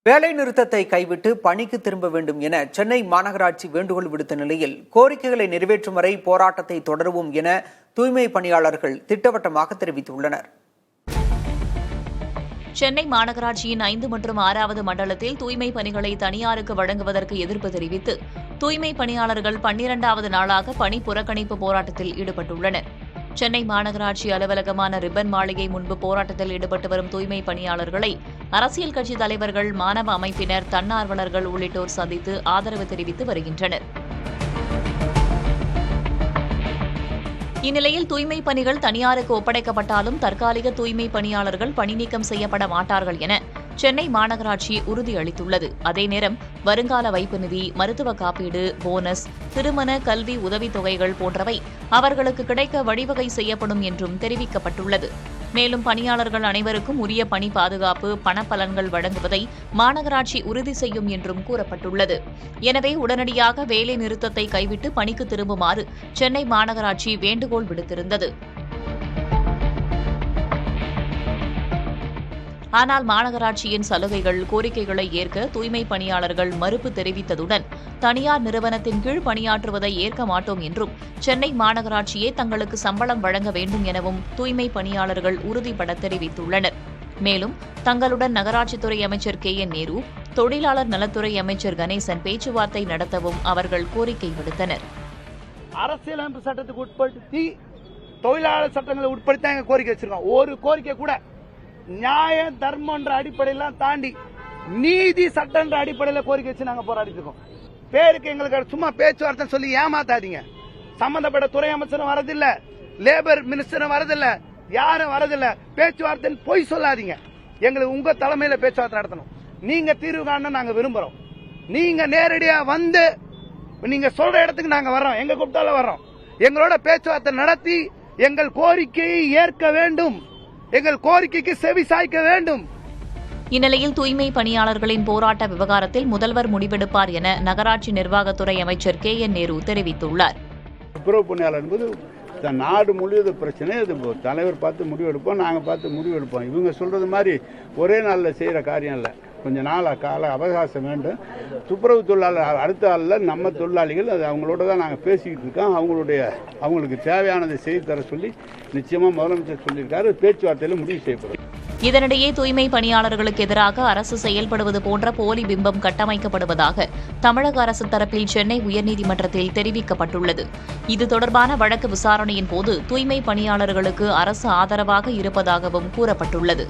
வேலை நிறுத்தத்தை கைவிட்டு பணிக்கு திரும்ப வேண்டும் என சென்னை மாநகராட்சி வேண்டுகோள் விடுத்த நிலையில் கோரிக்கைகளை நிறைவேற்றும் வரை போராட்டத்தை தொடருவோம் என தூய்மை பணியாளர்கள் திட்டவட்டமாக தெரிவித்துள்ளனர். சென்னை மாநகராட்சியின் 5 மற்றும் 6வது மண்டலத்தில் தூய்மை பணிகளை தனியாருக்கு வழங்குவதற்கு எதிர்ப்பு தெரிவித்து தூய்மை பணியாளர்கள் 12வது நாளாக பணி புறக்கணிப்பு போராட்டத்தில் ஈடுபட்டுள்ளனர். சென்னை மாநகராட்சி அலுவலகமான ரிப்பன் மாளிகை முன்பு போராட்டத்தில் ஈடுபட்டு வரும் தூய்மை பணியாளர்களை அரசியல் கட்சித் தலைவர்கள், மாணவ அமைப்பினர், தன்னார்வலர்கள் உள்ளிட்டோர் சந்தித்து ஆதரவு தெரிவித்து வருகின்றனர். இந்நிலையில் தூய்மை பணிகள் தனியாருக்கு ஒப்படைக்கப்பட்டாலும் தற்காலிக தூய்மை பணியாளர்கள் பணிநீக்கம் செய்யப்பட மாட்டார்கள் என சென்னை மாநகராட்சி உறுதியளித்துள்ளது. அதே நேரம் வருங்கால வைப்பு நிதி, மருத்துவ காப்பீடு, போனஸ், திருமண கல்வி உதவித் தொகைகள் போன்றவை அவர்களுக்கு கிடைக்க வழிவகை செய்யப்படும் என்றும் தெரிவிக்கப்பட்டுள்ளது. மேலும் பணியாளர்கள் அனைவருக்கும் உரிய பணி பாதுகாப்பு, பணப்பலன்கள் வழங்குவதை மாநகராட்சி உறுதி செய்யும் என்றும் கூறப்பட்டுள்ளது. எனவே உடனடியாக வேலை நிறுத்தத்தை கைவிட்டு பணிக்கு திரும்புமாறு சென்னை மாநகராட்சி வேண்டுகோள் விடுத்திருந்தது. ஆனால் மாநகராட்சியின் சலுகைகள், கோரிக்கைகளை ஏற்க தூய்மை பணியாளர்கள் மறுப்பு தெரிவித்ததுடன் தனியார் நிறுவனத்தின் கீழ் பணியாற்றுவதை ஏற்க மாட்டோம் என்றும், சென்னை மாநகராட்சியே தங்களுக்கு சம்பளம் வழங்க வேண்டும் எனவும் தூய்மை பணியாளர்கள் உறுதிபட தெரிவித்துள்ளனர். மேலும் தங்களுடன் நகராட்சித்துறை அமைச்சர் KN நேரு, தொழிலாளர் நலத்துறை அமைச்சர் கணேசன் பேச்சுவார்த்தை நடத்தவும் அவர்கள் கோரிக்கை விடுத்தனர். அரசியலமைப்பு சட்டத்துக்கு உட்படுத்தி தொழிலாளர் சட்டங்களை உட்படுத்தி கோரிக்கை வச்சிருக்கோம். ஒரு கோரிக்கை கூட நியாய தர்மம் என்ற அடிப்படையெல்லாம் தாண்டி நீதி சட்டம் என்ற அடிப்படையில் கோரிக்கை வச்சு நாங்க போராடிட்டு இருக்கோம். பேருக்கு எங்களுக்கு சும்மா பேச்சுவார்த்தை சொல்லி ஏமாத்தாதீங்க. சம்பந்தப்பட்ட துறை அமைச்சரும் வரதில்ல, லேபர் மினிஸ்டரும் வரதில்ல, யாரும் வரதில்ல. பேச்சுவார்த்தை பொய் சொல்லாதீங்க. எங்களுக்கு உங்க தலைமையில பேச்சுவார்த்தை நடத்தணும். நீங்க தீர்வு காண நாங்க விரும்புறோம். நீங்க நேரடியா வந்து நீங்க சொல்ற இடத்துக்கு நாங்க வர்றோம். எங்க கூப்பிட்டால வர்றோம். எங்களோட பேச்சுவார்த்தை நடத்தி எங்கள் கோரிக்கையை ஏற்க வேண்டும். எங்கள் கோரிக்கைக்கு செவி சாய்க்க வேண்டும். இந்நிலையில் தூய்மை பணியாளர்களின் போராட்ட விவகாரத்தில் முதல்வர் முடிவெடுப்பார் என நகராட்சி நிர்வாகத்துறை அமைச்சர் KN நேரு தெரிவித்துள்ளார். துப்புரவு பணியாளர் என்பது நாடு முழுவதும் பிரச்சனை. அது தலைவர் பார்த்து முடிவெடுப்போம், நாங்கள் பார்த்து முடிவெடுப்போம். இவங்க சொல்றது மாதிரி ஒரே நாளில் செய்யற காரியம் இல்லை. கொஞ்சம் கால அவகாசம் வேண்டும். துப்புரவு தொழிலாளர் அடுத்த ஆளில் நம்ம தொழிலாளிகள் அது அவங்களோட தான் நாங்கள் பேசிக்கிட்டு இருக்கோம். அவங்களுக்கு தேவையானதை செய்து தர சொல்லி நிச்சயமாக முதலமைச்சர் சொல்லியிருக்காரு. பேச்சுவார்த்தையில் முடிவு செய்யப்படும். இதனிடையே தூய்மை பணியாளர்களுக்கு எதிராக அரசு செயல்படுவது போன்ற போலி பிம்பம் கட்டமைக்கப்படுவதாக தமிழக அரசு தரப்பில் சென்னை உயர்நீதிமன்றத்தில் தெரிவிக்கப்பட்டுள்ளது. இது தொடர்பான வழக்கு விசாரணையின் போது தூய்மை பணியாளர்களுக்கு அரசு ஆதரவாக இருப்பதாகவும் கூறப்பட்டுள்ளது.